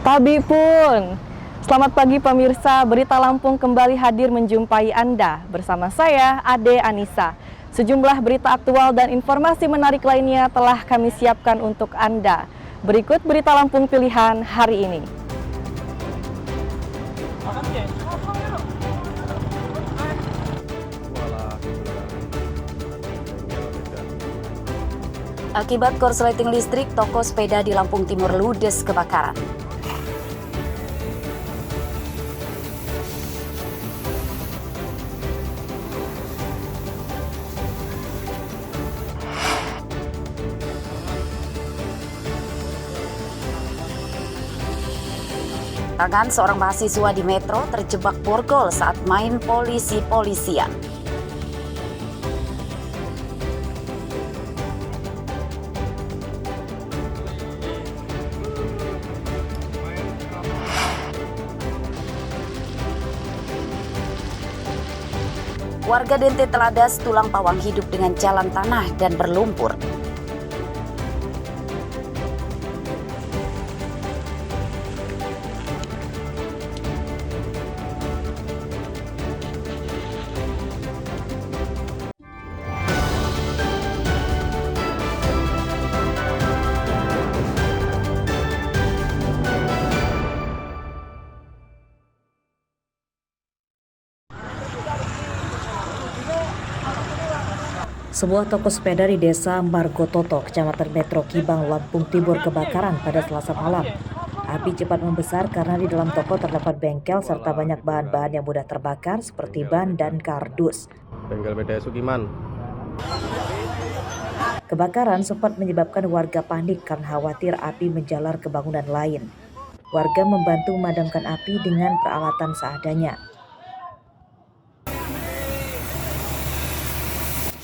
Tabi pun. Selamat pagi pemirsa, Berita Lampung kembali hadir menjumpai Anda. Bersama saya, Ade Anissa. Sejumlah berita aktual dan informasi menarik lainnya telah kami siapkan untuk Anda. Berikut Berita Lampung pilihan hari ini. Akibat korsleting listrik, toko sepeda di Lampung Timur ludes kebakaran. Tangan seorang mahasiswa di Metro terjebak borgol saat main polisi-polisian. Warga Dente Teladas tulang pawang hidup dengan jalan tanah dan berlumpur. Sebuah toko sepeda di Desa Margototo, Kecamatan Metro Kibang, Lampung Timur kebakaran pada Selasa malam. Api cepat membesar karena di dalam toko terdapat bengkel serta banyak bahan-bahan yang mudah terbakar seperti ban dan kardus. Bengkel beda Sukiman. Kebakaran sempat menyebabkan warga panik karena khawatir api menjalar ke bangunan lain. Warga membantu memadamkan api dengan peralatan seadanya.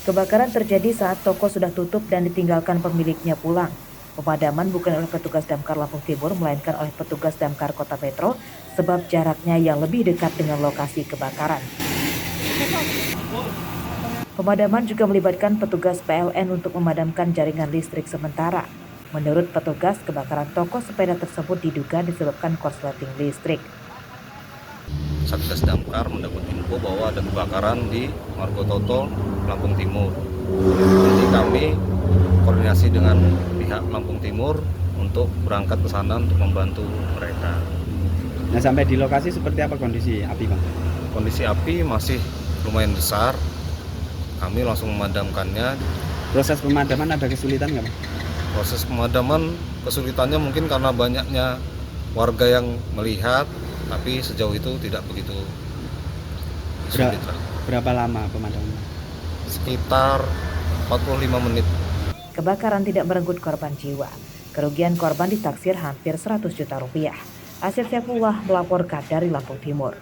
Kebakaran terjadi saat toko sudah tutup dan ditinggalkan pemiliknya pulang. Pemadaman bukan oleh petugas Damkar Lampung Timur, melainkan oleh petugas Damkar Kota Metro, sebab jaraknya yang lebih dekat dengan lokasi kebakaran. Pemadaman juga melibatkan petugas PLN untuk memadamkan jaringan listrik sementara. Menurut petugas, kebakaran toko sepeda tersebut diduga disebabkan korsleting listrik. Satgas Damkar mendapat info bahwa ada kebakaran di Margototo, Lampung Timur. Jadi kami koordinasi dengan pihak Lampung Timur untuk berangkat ke sana untuk membantu mereka. Nah, sampai di lokasi seperti apa kondisi api, Bang? Kondisi api masih lumayan besar. Kami langsung memadamkannya. Proses pemadaman ada kesulitan nggak, Bang? Proses pemadaman kesulitannya mungkin karena banyaknya warga yang melihat, tapi sejauh itu tidak begitu sulit. Berapa lama pemadaman? Sekitar 45 menit. Kebakaran tidak merenggut korban jiwa. Kerugian korban ditaksir hampir 100 juta rupiah. Asif Syaifullah melaporkan dari Lampung Timur.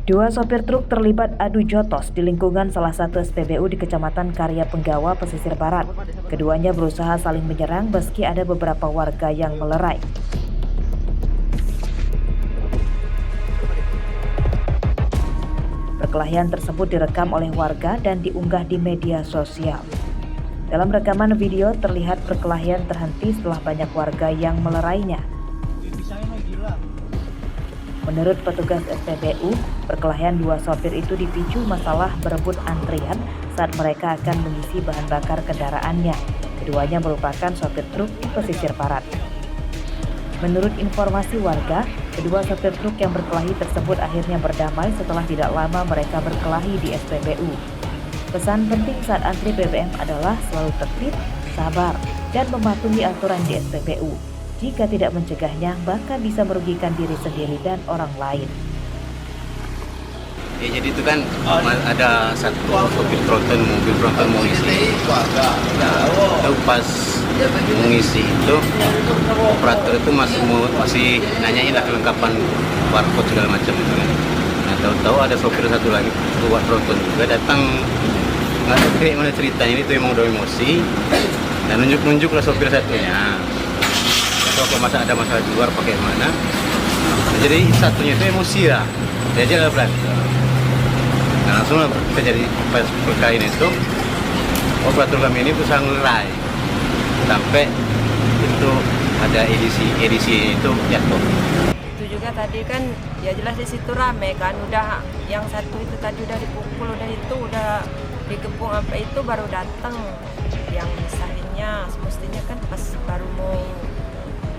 Dua sopir truk terlibat adu jotos di lingkungan salah satu SPBU di Kecamatan Karya Penggawa, Pesisir Barat. Keduanya berusaha saling menyerang meski ada beberapa warga yang melerai. Perkelahian tersebut direkam oleh warga dan diunggah di media sosial. Dalam rekaman video terlihat perkelahian terhenti setelah banyak warga yang melerainya. Menurut petugas SPBU, perkelahian dua sopir itu dipicu masalah berebut antrian saat mereka akan mengisi bahan bakar kendaraannya. Keduanya merupakan sopir truk di Pesisir Barat. Menurut informasi warga, kedua sopir truk yang berkelahi tersebut akhirnya berdamai setelah tidak lama mereka berkelahi di SPBU. Pesan penting saat antri BBM adalah selalu tertib, sabar, dan mematuhi aturan di SPBU. Jika tidak mencegahnya, bahkan bisa merugikan diri sendiri dan orang lain. Ya, jadi itu kan ada satu sopir tronton, mobil tronton mau isi. Nah, itu pas mengisi itu operator itu masih nanyain lah kelengkapan barcode segala macam itu kan. Nah, tahu-tahu ada sopir satu lagi buat tronton juga datang, nggak tahu kayak mana ceritanya, itu emang udah emosi dan nunjuk lah sopir satunya. Kalau ada masalah di luar pakai mana, jadi satunya itu emosi lah, jadi ada berantem. Nah, langsung terjadi pas perkelahian itu operator kami ini berusaha ngelerai sampai itu ada edisi itu jatuh. Itu juga tadi kan ya jelas di situ rame kan, udah yang satu itu tadi udah dipukul, udah itu udah dikepung sampai itu baru datang yang misahinnya. Semestinya kan pas baru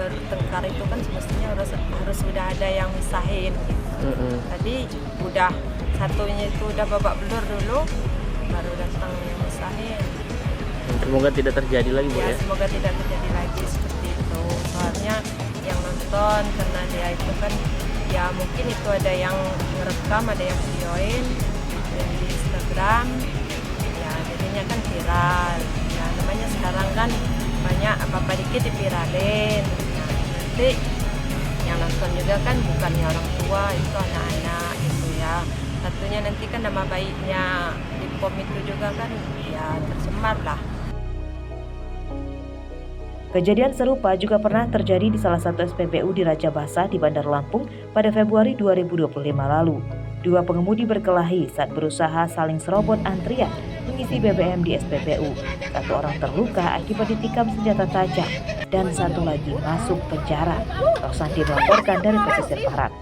tengkar itu kan semestinya harus sudah ada yang misahin gitu. Tadi udah satunya itu udah babak belur dulu baru datang yang misahin. Semoga tidak terjadi lagi, Bu, ya. Semoga tidak terjadi lagi seperti itu. Soalnya yang nonton karena dia itu kan ya mungkin itu ada yang ngerekam, ada yang videoin di Instagram. Ya jadinya kan viral. Ya namanya sekarang kan banyak apa-apa dikit diviralin. Nah, nanti yang nonton juga kan bukannya orang tua, itu anak-anak gitu ya. Satunya nanti kan nama baiknya di POM itu juga kan ya tercemar lah. Kejadian serupa juga pernah terjadi di salah satu SPBU di Raja Basa di Bandar Lampung pada Februari 2025 lalu. Dua pengemudi berkelahi saat berusaha saling serobot antrian mengisi BBM di SPBU. Satu orang terluka akibat ditikam senjata tajam dan satu lagi masuk penjara. Rosandi melaporkan dari pesisir barat.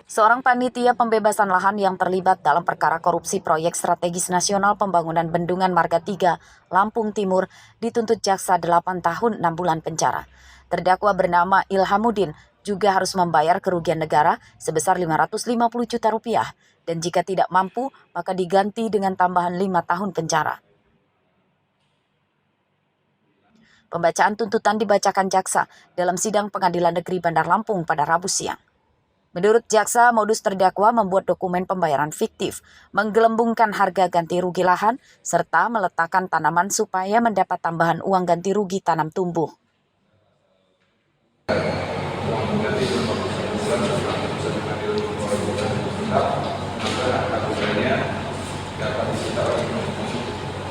Seorang panitia pembebasan lahan yang terlibat dalam perkara korupsi proyek strategis nasional pembangunan Bendungan Marga 3, Lampung Timur, dituntut jaksa 8 tahun 6 bulan penjara. Terdakwa bernama Ilhamuddin juga harus membayar kerugian negara sebesar 550 juta rupiah, dan jika tidak mampu, maka diganti dengan tambahan 5 tahun penjara. Pembacaan tuntutan dibacakan jaksa dalam sidang Pengadilan Negeri Bandar Lampung pada Rabu siang. Menurut jaksa, modus terdakwa membuat dokumen pembayaran fiktif, menggelembungkan harga ganti rugi lahan, serta meletakkan tanaman supaya mendapat tambahan uang ganti rugi tanam tumbuh.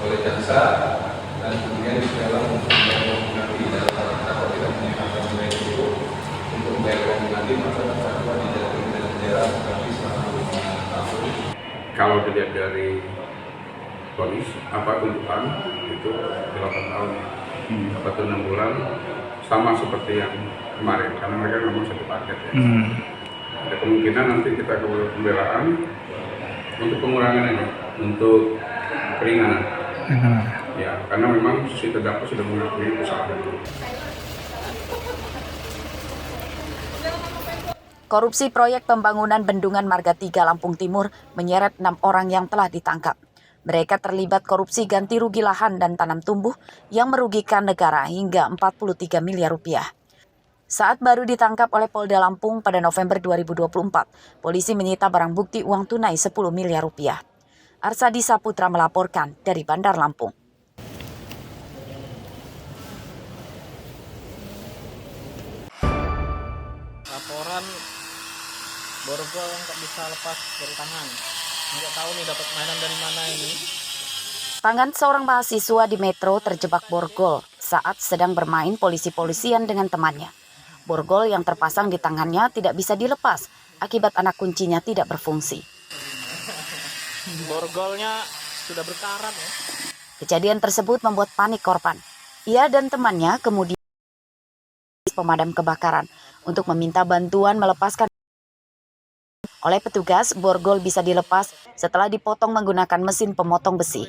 Oleh jaksa dan kemudian di dalam nanti dalam terdakwa tidak menyatakan nilai itu untuk membayar uang ganti maka terdakwa dijatuhi pidana penjara bagi selama 5 tahun. Kalau dilihat dari vonis apa tuntutan itu 8 tahun, apa itu 6 bulan sama seperti yang kemarin karena mereka ngomong satu paket ya. Ada kemungkinan nanti kita ke pembelaan untuk pengurangan ini, untuk keringanan. Ya, karena memang si terdakwa sudah mengakui kesalahan. Korupsi proyek pembangunan Bendungan Marga 3 Lampung Timur menyeret 6 orang yang telah ditangkap. Mereka terlibat korupsi ganti rugi lahan dan tanam tumbuh yang merugikan negara hingga 43 miliar rupiah. Saat baru ditangkap oleh Polda Lampung pada November 2024, polisi menyita barang bukti uang tunai 10 miliar rupiah. Arsadi Saputra melaporkan dari Bandar Lampung. Laporan borgol yang tak bisa lepas dari tangan. Nggak tahu nih dapat mainan dari mana ini. Tangan seorang mahasiswa di Metro terjebak borgol saat sedang bermain polisi-polisian dengan temannya. Borgol yang terpasang di tangannya tidak bisa dilepas akibat anak kuncinya tidak berfungsi. Borgolnya sudah berkarat ya. Kejadian tersebut membuat panik korban. Ia dan temannya kemudian pemadam kebakaran untuk meminta bantuan melepaskan. Oleh petugas, borgol bisa dilepas setelah dipotong menggunakan mesin pemotong besi.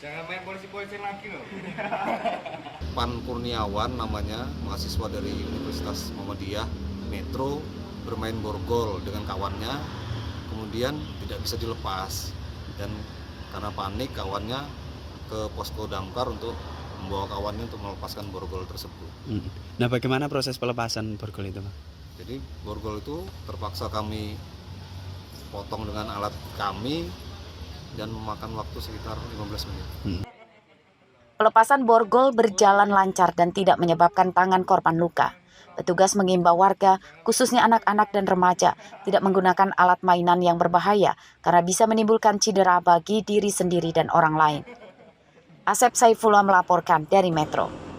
Jangan main polisi-polisi lagi loh. Pan Kurniawan namanya, mahasiswa dari Universitas Muhammadiyah Metro, bermain borgol dengan kawannya, kemudian tidak bisa dilepas, dan karena panik kawannya ke posko damkar untuk membawa kawannya untuk melepaskan borgol tersebut. Nah, bagaimana proses pelepasan borgol itu, Pak? Jadi borgol itu terpaksa kami potong dengan alat kami dan memakan waktu sekitar 15 menit. Pelepasan borgol berjalan lancar dan tidak menyebabkan tangan korban luka. Petugas mengimbau warga, khususnya anak-anak dan remaja, tidak menggunakan alat mainan yang berbahaya karena bisa menimbulkan cedera bagi diri sendiri dan orang lain. Asep Saifullah melaporkan dari Metro.